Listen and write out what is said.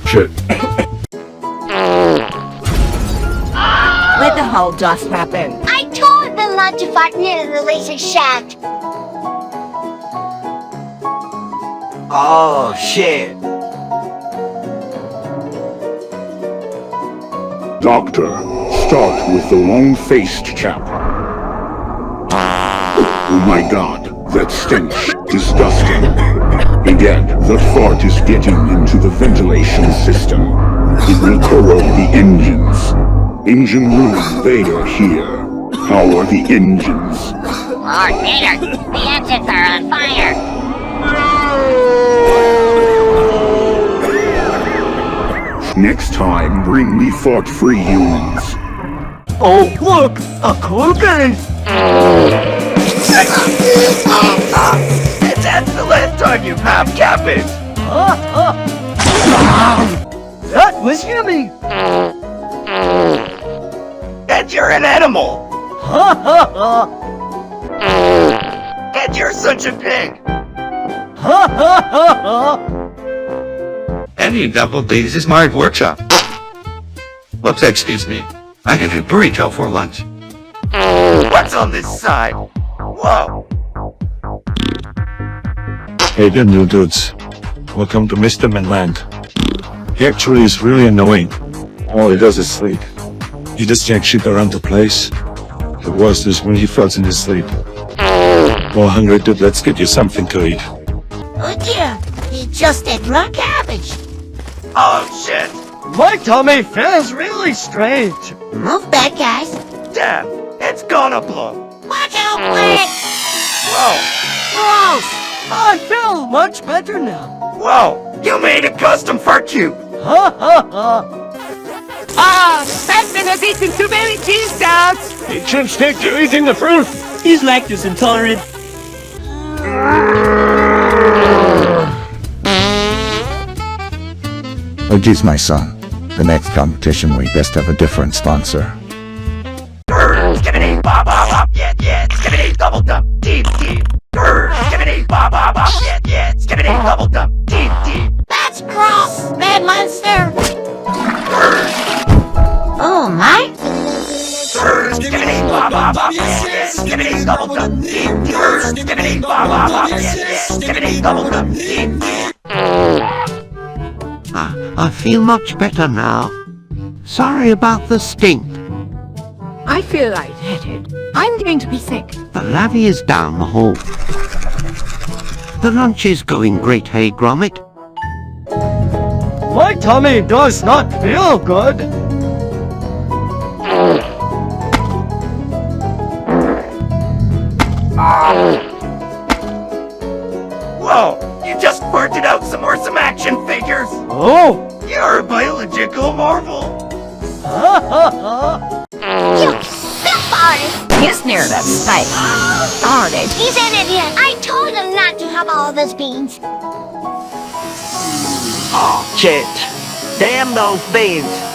Shit. What the hell just happened? I told them not to fight near the laser shaft. Oh, shit. Doctor, start with the long-faced chap. Oh my god, that stench. Disgusting. Again, that fart is getting into the ventilation system. It will corrode the engines. Engine room, Vader here. How are the engines? Lord Vader, the engines are on fire. Next time, bring me fart-free humans. Oh, look! A clue game! That's the last time you have cabbage! That was yummy! And you're an animal! And you're such a pig! Any double D's is my workshop. Whoops, excuse me. I had a burrito for lunch. What's on this side? Whoa! Hey there, new dudes. Welcome to Mr. Manland. He actually is really annoying. All he does is sleep. He just jacks shit around the place. The worst is when he falls in his sleep. Oh, hungry dude, let's get you something to eat. Oh dear, he just ate raw cabbage. Oh shit! My tummy feels really strange! Move back, guys. Damn, it's gonna blow! Watch out, quick! Whoa! Gross! I feel much better now. Whoa! You made a custom fart tube! Batman has eaten too many cheese dogs! Hey, Chipstick, you're eating the fruit! He's lactose intolerant. Oh geez, my son. The next competition we best have a different sponsor. Skibbity bop bop bop, yeah yeah, skibbity double dump, deep deep. Skibbity bop bop bop, yeah yeah, skibbity double dump, deep deep. That's gross, bad monster! Oh my! Skibbity bop bop bop, yeah yeah, skibbity double dump, deep deep. Skibbity bop bop bop, yeah yeah, skibbity double dump, deep deep. I feel much better now. Sorry about the stink. I feel lightheaded. I'm going to be sick. The lavvy is down the hall. The lunch is going great, hey Gromit? My tummy does not feel good. Whoa! You just farted out some action figures! Oh! You're a biological marvel! You filth He's near that spike. Darn it. He's an idiot! I told him not to have all those beans! Oh, shit! Damn those beans!